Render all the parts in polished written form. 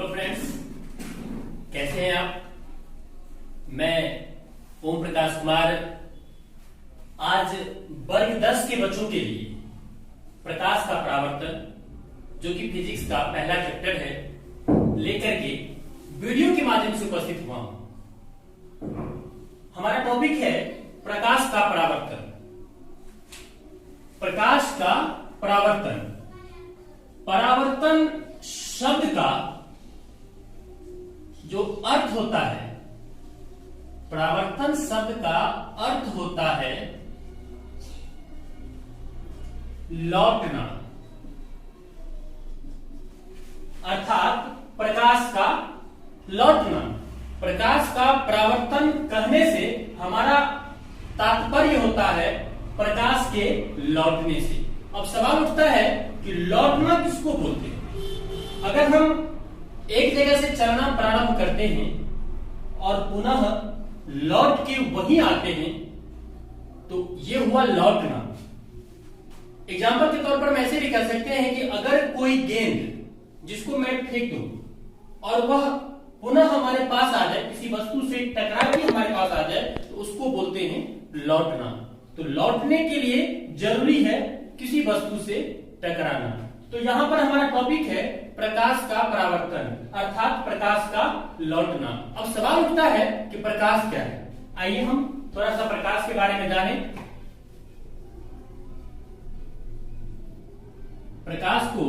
Hello friends, कैसे हैं आप। मैं ओम प्रकाश कुमार आज वर्ग 10 के बच्चों के लिए प्रकाश का परावर्तन, जो कि फिजिक्स का पहला चैप्टर है, लेकर के वीडियो के माध्यम से उपस्थित हुआ हूं। हमारा टॉपिक है प्रकाश का परावर्तन। प्रकाश का परावर्तन। परावर्तन शब्द का जो अर्थ होता है, परावर्तन शब्द का अर्थ होता है लौटना, अर्थात प्रकाश का लौटना। प्रकाश का परावर्तन कहने से हमारा तात्पर्य होता है प्रकाश के लौटने से। अब सवाल उठता है कि लौटना किसको बोलते हैं। अगर हम एक जगह से चलना प्रारंभ करते हैं और पुनः लौट के वहीं आते हैं तो ये हुआ लौटना। एग्जाम्पल के तौर पर मैं ऐसे भी कह सकते हैं कि अगर कोई गेंद जिसको मैं फेंक दूं और वह पुनः हमारे पास आ जाए, किसी वस्तु से टकरा के हमारे पास आ जाए, तो उसको बोलते हैं लौटना। तो लौटने के लिए जरूरी है किसी वस्तु से टकराना। तो यहां पर हमारा टॉपिक है प्रकाश का परावर्तन, अर्थात प्रकाश का लौटना। अब सवाल उठता है कि प्रकाश क्या है। आइए हम थोड़ा सा प्रकाश के बारे में जानें। प्रकाश को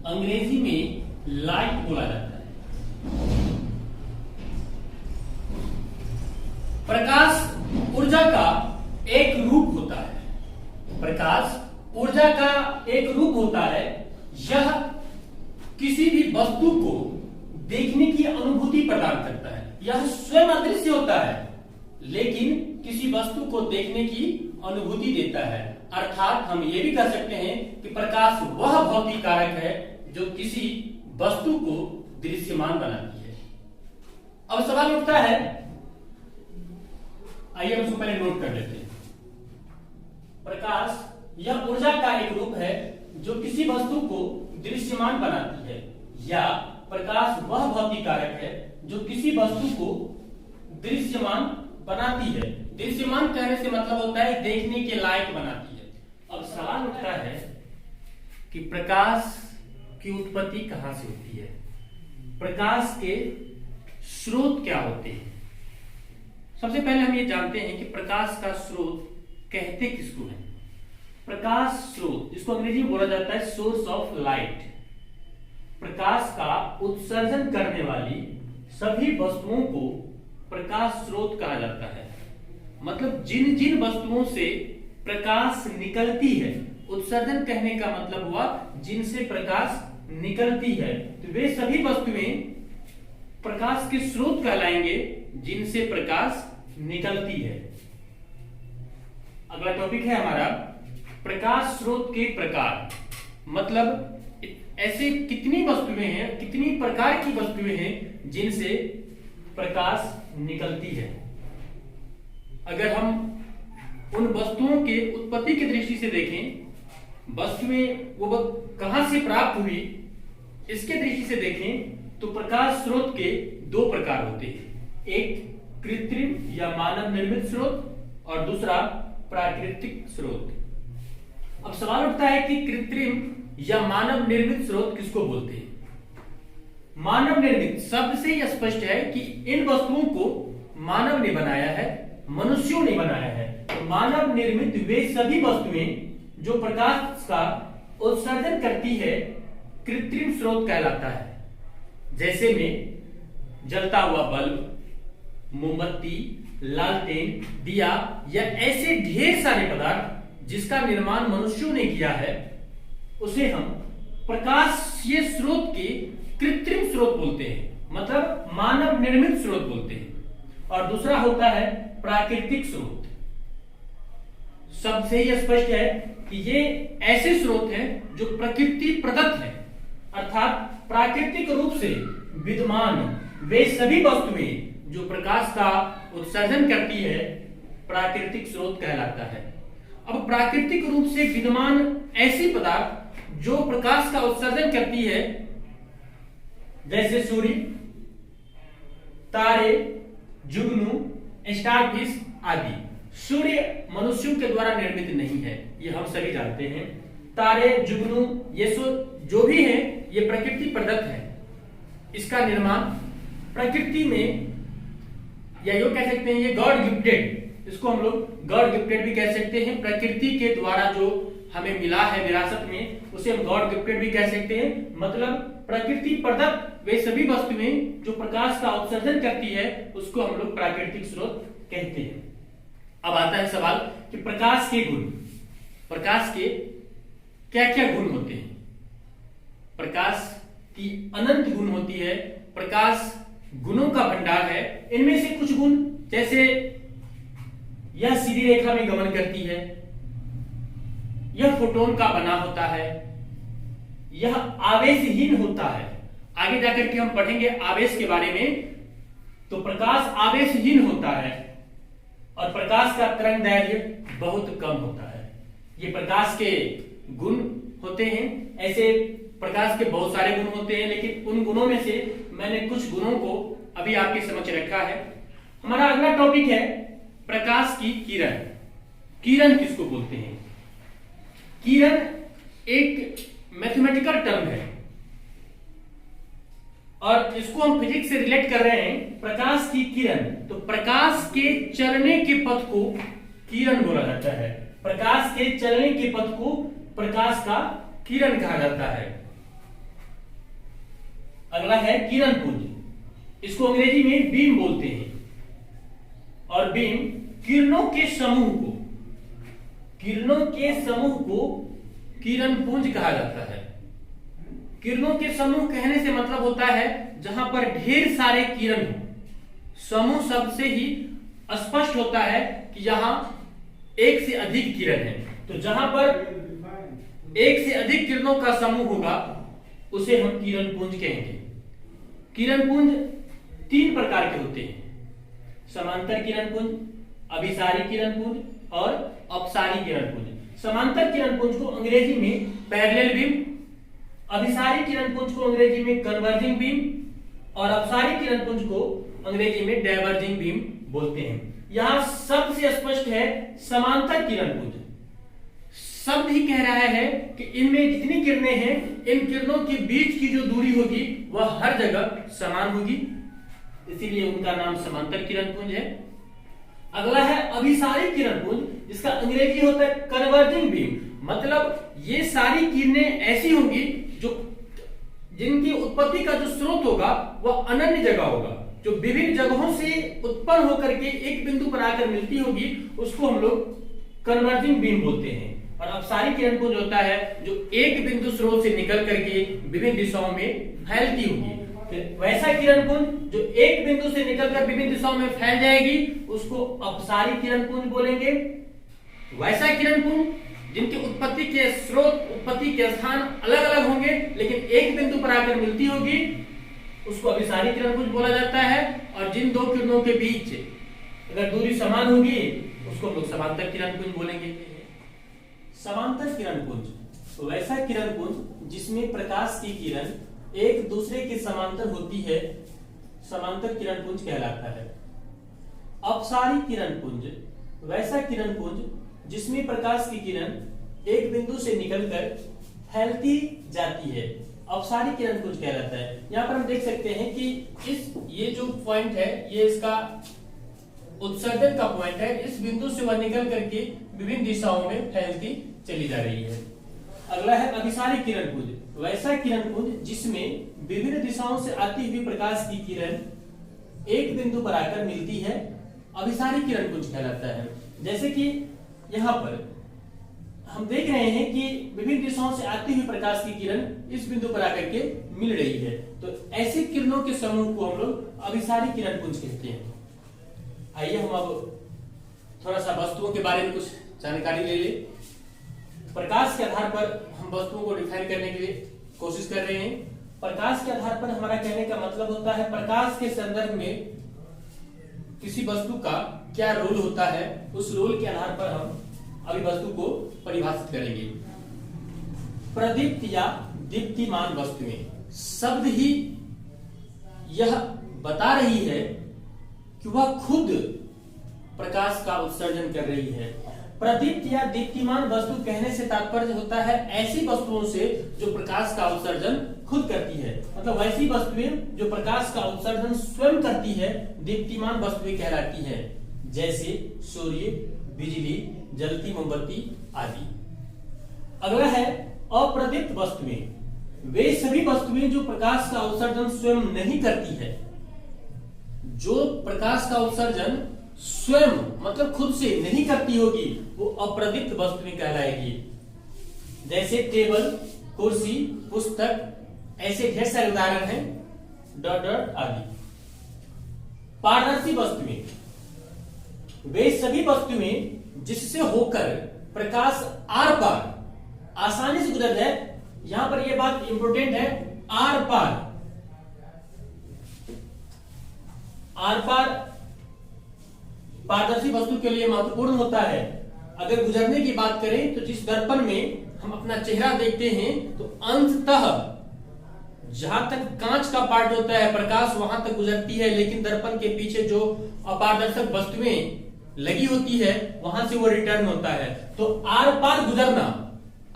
अंग्रेजी में लाइट बोला जाता है। प्रकाश ऊर्जा का एक रूप होता है। प्रकाश ऊर्जा का एक रूप होता है। यह किसी भी वस्तु को देखने की अनुभूति प्रदान करता है। यह स्वयं अदृश्य होता है, लेकिन किसी वस्तु को देखने की अनुभूति देता है। अर्थात हम ये भी कह सकते हैं कि प्रकाश वह भौतिक कारक है जो किसी वस्तु को दृश्यमान बनाती है। अब सवाल उठता है, आइए हम इसको पहले नोट कर लेते हैं। प्रकाश यह ऊर्जा का एक रूप है जो किसी वस्तु को दृश्यमान बनाती है, या प्रकाश वह भौतिक कारक है जो किसी वस्तु को दृश्यमान बनाती है। दृश्यमान कहने से मतलब होता है देखने के लायक बनाती है। अब सवाल उठता है कि प्रकाश की उत्पत्ति कहां से होती है, प्रकाश के स्रोत क्या होते हैं। सबसे पहले हम ये जानते हैं कि प्रकाश का स्रोत कहते किसको है। प्रकाश स्रोत, जिसको अंग्रेजी में बोला जाता है सोर्स ऑफ लाइट, प्रकाश का उत्सर्जन करने वाली सभी वस्तुओं को प्रकाश स्रोत कहा जाता है। मतलब जिन जिन वस्तुओं से प्रकाश निकलती है, उत्सर्जन कहने का मतलब हुआ जिनसे प्रकाश निकलती है, तो वे सभी वस्तुएं प्रकाश के स्रोत कहलाएंगे जिनसे प्रकाश निकलती है। अगला टॉपिक है हमारा प्रकाश स्रोत के प्रकार। मतलब ऐसे कितनी वस्तुएं हैं, कितनी प्रकार की वस्तुएं हैं जिनसे प्रकाश निकलती है। अगर हम उन वस्तुओं के उत्पत्ति की दृष्टि से देखें, वस्तुएं वो कहां से प्राप्त हुई इसके दृष्टि से देखें, तो प्रकाश स्रोत के दो प्रकार होते हैं। एक कृत्रिम या मानव निर्मित स्रोत और दूसरा प्राकृतिक स्रोत। अब सवाल उठता है कि कृत्रिम या मानव निर्मित स्रोत किसको बोलते हैं। मानव निर्मित शब्द से यह स्पष्ट है कि इन वस्तुओं को मानव ने बनाया है, मनुष्यों ने बनाया है। तो मानव निर्मित वे सभी वस्तुएं जो प्रकाश का उत्सर्जन करती है कृत्रिम स्रोत कहलाता है। जैसे में जलता हुआ बल्ब, मोमबत्ती, लालटेन, दिया या ऐसे ढेर सारे पदार्थ जिसका निर्माण मनुष्यों ने किया है, उसे हम प्रकाशीय स्रोत के कृत्रिम स्रोत बोलते हैं, मतलब मानव निर्मित स्रोत बोलते हैं। और दूसरा होता है प्राकृतिक स्रोत। सबसे यह स्पष्ट है कि ये ऐसे स्रोत हैं जो प्रकृति प्रदत्त हैं, अर्थात प्राकृतिक रूप से विद्यमान वे सभी वस्तुएं जो प्रकाश का उत्सर्जन करती है प्राकृतिक स्रोत कहलाता है। अब प्राकृतिक रूप से विद्यमान ऐसी पदार्थ जो प्रकाश का उत्सर्जन करती है, जैसे सूर्य, तारे, जुगनू, स्टारफिश आदि। सूर्य मनुष्यों के द्वारा निर्मित नहीं है, ये हम सभी जानते हैं। तारे, जुगनू, ये जो भी है ये प्रकृति प्रदत्त है। इसका निर्माण प्रकृति में, या यूं कह सकते हैं ये गॉड गिफ्टेड, इसको हम लोग गॉड गिफ्टेड भी कह सकते हैं। प्रकृति के द्वारा जो हमें मिला है विरासत में, उसे हम गॉड गिफ्टेड भी कह सकते हैं। मतलब प्रकृति प्रदत्त वे सभी वस्तुएं जो प्रकाश का उत्सर्जन करती है उसको हम लोग प्राकृतिक स्रोत कहते हैं। अब आता है सवाल कि प्रकाश के गुण, प्रकाश के क्या क्या गुण होते हैं। प्रकाश की अनंत गुण होती है, प्रकाश गुणों का भंडार है। इनमें से कुछ गुण, जैसे यह सीधी रेखा में गमन करती है, यह फोटोन का बना होता है, यह आवेशहीन होता है। आगे जाकर के हम पढ़ेंगे आवेश के बारे में। तो प्रकाश आवेशहीन होता है और प्रकाश का तरंग दैर्घ्य बहुत कम होता है। ये प्रकाश के गुण होते हैं। ऐसे प्रकाश के बहुत सारे गुण होते हैं, लेकिन उन गुणों में से मैंने कुछ गुणों को अभी आपके समझ रखा है। हमारा अगला टॉपिक है प्रकाश की किरण। किरण किसको बोलते हैं? किरण एक मैथमेटिकल टर्म है और इसको हम फिजिक्स से रिलेट कर रहे हैं। प्रकाश की किरण, तो प्रकाश के चलने के पथ को किरण बोला जाता है। प्रकाश के चलने के पथ को प्रकाश का किरण कहा जाता है। अगला है किरण पुंज, इसको अंग्रेजी में बीम बोलते हैं। और बीम किरणों के समूह को, किरणों के समूह को किरण पुंज कहा जाता है। किरणों के समूह कहने से मतलब होता है जहां पर ढेर सारे किरण हो। समूह शब्द से ही स्पष्ट होता है कि यहां एक से अधिक किरण है। तो जहां पर एक से अधिक किरणों का समूह होगा उसे हम किरण पुंज कहेंगे। किरण पुंज तीन प्रकार के होते हैं, समांतर किरण पुंज, अभिसारी किरण पुंज और अपसारी किरण पुंज। समांतर किरण पुंज को अंग्रेजी में पैरेलल बीम, अभिसारी किरण पुंज को अंग्रेजी में कन्वर्जिंग बीम और अपसारी किरण पुंज को अंग्रेजी में डाइवर्जिंग बीम बोलते हैं। यहां सबसे स्पष्ट है समांतर किरण पुंज। शब्द ही कह रहा है कि इनमें जितनी किरणें हैं, इन किरणों के बीच की जो दूरी होगी वह हर जगह समान होगी, इसीलिए उनका नाम समांतर किरण पुंज है। अगला है अभिसारी किरण पुंज, जिसका अंग्रेजी होता है कन्वर्जिंग बीम। मतलब ये सारी किरणें ऐसी होंगी जो जिनकी उत्पत्ति का जो स्रोत होगा वह अनन्य जगह होगा, जो विभिन्न जगहों से उत्पन्न होकर के एक बिंदु पर आकर मिलती होगी, उसको हम लोग कन्वर्जिंग बीम बोलते हैं। और अपसारी किरण पुंज होता है जो एक बिंदु स्रोत से निकल करके विभिन्न दिशाओं में फैलती होगी। फिर वैसा किरण पुंज जो एक बिंदु से निकलकर विभिन्न दिशाओं में फैल जाएगी उसको अपसारी किरण पुंज बोलेंगे। वैसा किरण पुंज जिनकी उत्पत्ति के स्रोत, उत्पत्ति के स्थान अलग अलग होंगे लेकिन एक बिंदु पर आकर मिलती होगी, उसको अभिसारी किरण पुंज बोला जाता है। और जिन दो किरणों के बीच अगर दूरी समान होगी उसको हम लोग समांतर किरण पुंज बोलेंगे। समांतर किरण पुंज तो वैसा किरण पुंज जिसमें प्रकाश की किरण एक दूसरे के समांतर होती है, समांतर किरण पुंज कहलाता है। अपसारी किरण पुंज वैसा किरण पुंज जिसमें प्रकाश की किरण एक बिंदु से निकलकर फैलती जाती है, अपसारी किरण पुंज कहलाता है। यहां पर हम देख सकते हैं कि ये जो पॉइंट है ये इसका उत्सर्जन का पॉइंट है। इस बिंदु से वह निकल करके विभिन्न दिशाओं में फैलती चली जा रही है। अगला है अभिसारी किरण पुंज, वैसा किरण पुंज जिसमें विभिन्न दिशाओं से आती हुई प्रकाश की किरण एक बिंदु पर आकर मिलती है, अभिसारी किरण पुंज कहलाता है। जैसे कि यहाँ पर हम देख रहे हैं कि विभिन्न दिशाओं से आती हुई प्रकाश की किरण इस बिंदु पर आकर के मिल रही है, तो ऐसे किरणों के समूह को हम लोग अभिसारी किरण पुंज कहते हैं। आइए हम अब थोड़ा सा वस्तुओं के बारे में कुछ जानकारी ले ले। प्रकाश के आधार पर हम वस्तुओं को डिफाइन करने के लिए कोशिश कर रहे हैं। प्रकाश के आधार पर हमारा कहने का मतलब होता है प्रकाश के संदर्भ में किसी वस्तु का क्या रोल होता है, उस रोल के आधार पर हम अभी वस्तु को परिभाषित करेंगे। प्रदीप्त या दीप्तिमान वस्तुएं, शब्द ही यह बता रही है कि वह खुद प्रकाश का उत्सर्जन कर रही है। प्रदीप्त या दीप्तिमान वस्तु कहने से तात्पर्य होता है ऐसी वस्तुओं से जो प्रकाश का उत्सर्जन खुद करती है, मतलब वैसी वस्तुएं जो प्रकाश का उत्सर्जन स्वयं करती है दीप्तिमान वस्तुएं कहलाती है, जैसे सूर्य, बिजली, जलती मोमबत्ती आदि। अगला है अप्रदीप्त वस्तुएं। वे सभी वस्तुएं जो प्रकाश का उत्सर्जन स्वयं नहीं करती है। जो प्रकाश का उत्सर्जन स्वयं मतलब खुद से नहीं करती होगी वो अप्रदीप्त वस्तुएं कहलाएगी, जैसे टेबल, कुर्सी, पुस्तक, ऐसे ढेर सारे उदाहरण हैं डॉट डॉट आदि। पारदर्शी वस्तुएं। वे सभी वस्तुएं जिससे होकर प्रकाश आर पार आसानी से गुजर जाए। यहां पर यह बात इंपॉर्टेंट है, आर पार। आर पार पारदर्शी वस्तु के लिए महत्वपूर्ण होता है। अगर गुजरने की बात करें तो जिस दर्पण में हम अपना चेहरा देखते हैं तो अंततः जहां तक कांच का पार्ट होता है प्रकाश वहां तक गुजरती है, लेकिन दर्पण के पीछे जो अपारदर्शक वस्तुएं लगी होती है वहां से वो रिटर्न होता है। तो आर पार गुजरना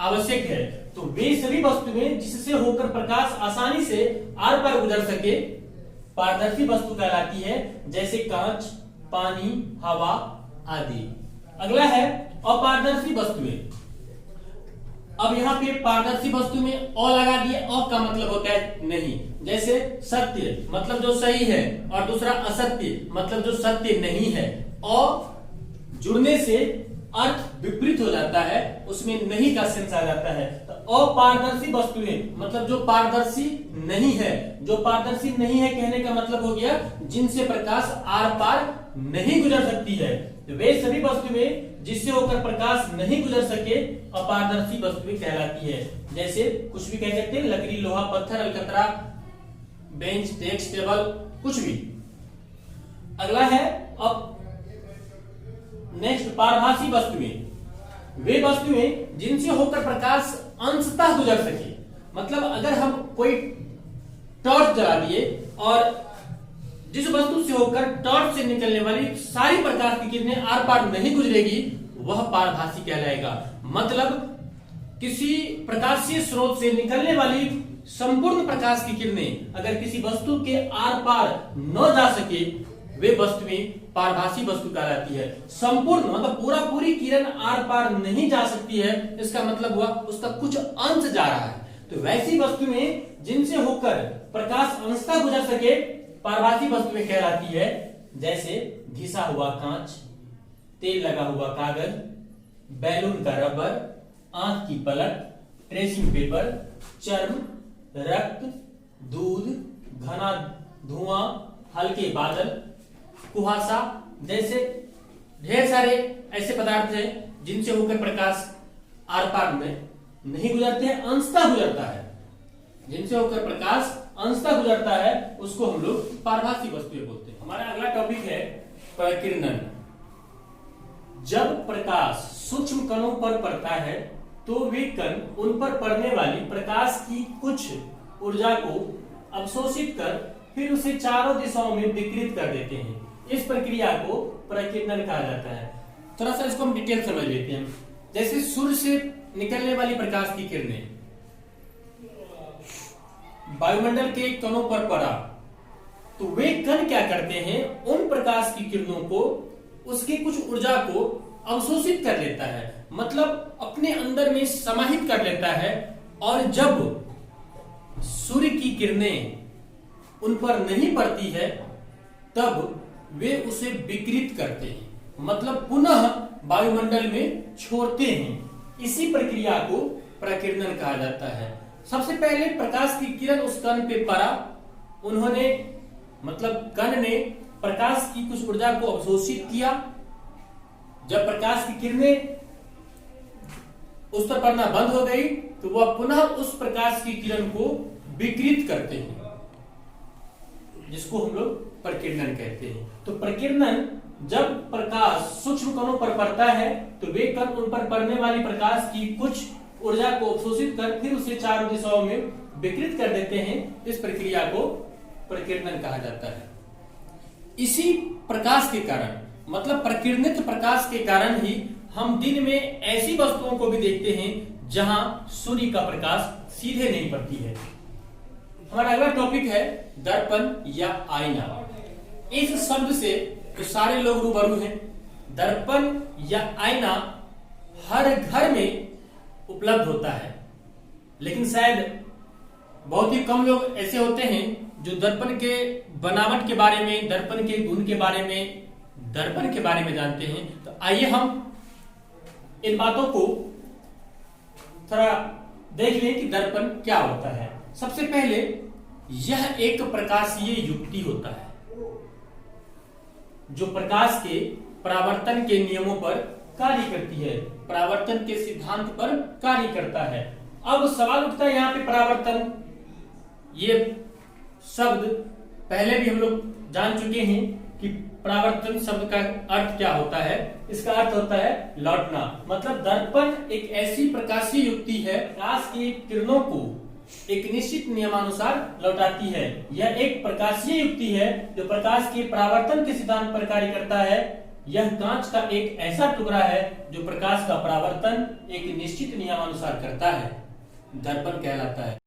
आवश्यक है। तो वे सभी वस्तुएं जिससे होकर प्रकाश आसानी से आर पार गुजर सके पारदर्शी वस्तु कहलाती है, जैसे कांच, पानी, हवा आदि। अगला है अपारदर्शी वस्तुएं। अब यहाँ पे पारदर्शी वस्तु में अ लगा दिया, अ का मतलब होता है नहीं, जैसे सत्य मतलब जो सही है और दूसरा असत्य मतलब जो सत्य नहीं है। अ जुड़ने से अर्थ विपरीत हो जाता है, उसमें नहीं का सेंस आ जाता है। तो अपारदर्शी वस्तुएं मतलब जो पारदर्शी नहीं है। जो पारदर्शी नहीं है कहने का मतलब हो गया जिनसे प्रकाश आर पार नहीं गुजर सकती है। तो वे सभी वस्तुएं जिससे होकर प्रकाश नहीं गुजर सके अपारदर्शी वस्तुएं कहलाती है। जैसे कुछ भी कह सकते हैं, लकड़ी, लोहा, पत्थर, अलकतरा, बेंच, डेस्क, टेबल, कुछ भी। अगला है अब नेक्स्ट पारभासी वस्तुएं। वे वस्तुएं जिनसे होकर प्रकाश अंशतः गुजर सके। मतलब अगर हम कोई टॉर्च जला दिए और जिस वस्तु से होकर टॉर्च से निकलने वाली सारी प्रकाश की किरणें आर पार नहीं गुजरेगी वह पारभासी कहलाएगा। मतलब किसी प्रकाशीय स्रोत से निकलने वाली संपूर्ण प्रकाश की किरणें अगर किसी वस्तु के आर पार न जा सके वे वस्तुएं पारभासी वस्तु कहलाती है। संपूर्ण मतलब पूरी किरण आर पार नहीं जा सकती है, इसका मतलब हुआ उसका कुछ अंश जा रहा है। तो वैसी वस्तुएं जिनसे होकर प्रकाश अंशतः गुजर सके पारभासी वस्तुएं कहलाती है, जैसे घिसा हुआ कांच, तेल लगा हुआ कागज, बैलून का रबर, आंख की पलक, ट्रेसिंग पेपर, चर्म, रक्त, दूध, घना धुआं, हल्के बादल, कुहासा, जैसे ढेर सारे ऐसे पदार्थ हैं जिनसे होकर प्रकाश आर पार में नहीं गुजरते हैं, अंशतः गुजरता है। जिनसे होकर प्रकाश अंशतः गुजरता है उसको हम लोग पारभासी वस्तुएं बोलते हैं। हमारा अगला टॉपिक है प्रकीर्णन। जब प्रकाश सूक्ष्म कणों पर पड़ता है तो वे कण उन पर पड़ने वाली प्रकाश की कुछ ऊर्जा को अवशोषित कर फिर उसे चारों दिशाओं में विकृत कर देते हैं। इस प्रक्रिया को प्रकीर्णन कहा जाता है। थोड़ा सा इसको हम डिटेल समझ लेते हैं। जैसे सूर्य से निकलने वाली प्रकाश की किरणें वायुमंडल के कणों पर पड़ा तो वे कण क्या करते हैं, उन प्रकाश की किरणों को उसकी कुछ ऊर्जा को अवशोषित कर लेता है, मतलब अपने अंदर में समाहित कर लेता है। और जब सूर्य की किरणें उन पर नहीं पड़ती है तब वे उसे विकृत करते हैं, मतलब पुनः वायुमंडल में छोड़ते हैं। इसी प्रक्रिया को प्रकीर्णन कहा जाता है। सबसे पहले प्रकाश की किरण उस कण पे पड़ा, उन्होंने मतलब कण ने प्रकाश की कुछ ऊर्जा को अवशोषित किया। जब प्रकाश की किरणें उस पर पड़ना बंद हो गई तो वह पुनः उस प्रकाश की किरण को विकृत करते हैं, जिसको हम लोग प्रकीर्णन कहते हैं। तो प्रकीर्णन जब प्रकाश सूक्ष्म कणों पर पड़ता है तो वे कण उन पर पड़ने वाली प्रकाश की कुछ ऊर्जा को अवशोषित कर फिर उसे चारों दिशाओं में विकृत कर देते हैं। इस प्रक्रिया को प्रकीर्णन कहा जाता है। इसी प्रकाश के कारण, मतलब प्रकीर्णित प्रकाश के कारण ही हम दिन में ऐसी वस्तुओं को भी देखते हैं जहां सूर्य का प्रकाश सीधे नहीं पड़ती है। हमारा अगला टॉपिक है दर्पण या आईना। इस शब्द से तो सारे लोग रूबरू हैं। दर्पण या आईना हर घर में उपलब्ध होता है, लेकिन शायद बहुत ही कम लोग ऐसे होते हैं जो दर्पण के बनावट के बारे में, दर्पण के गुण के बारे में, दर्पण के बारे में जानते हैं। तो आइए हम इन बातों को थोड़ा देख लें कि दर्पण क्या होता है। सबसे पहले यह एक प्रकाशीय युक्ति होता है जो प्रकाश के परावर्तन के नियमों पर कार्य करती है, परावर्तन के सिद्धांत पर कार्य करता है। अब सवाल उठता है यहाँ पे परावर्तन, ये शब्द पहले भी हम लोग जान चुके हैं कि परावर्तन शब्द का अर्थ क्या होता है। इसका अर्थ होता है लौटना। मतलब दर्पण एक ऐसी प्रकाशीय युक्ति है, प्रकाश की किरणों को एक निश्चित नियमानुसार लौटाती है। यह एक प्रकाशीय युक्ति है जो प्रकाश के परावर्तन के सिद्धांत पर कार्य करता है। यह कांच का एक ऐसा टुकड़ा है जो प्रकाश का परावर्तन एक निश्चित नियमानुसार करता है, दर्पण कहलाता है।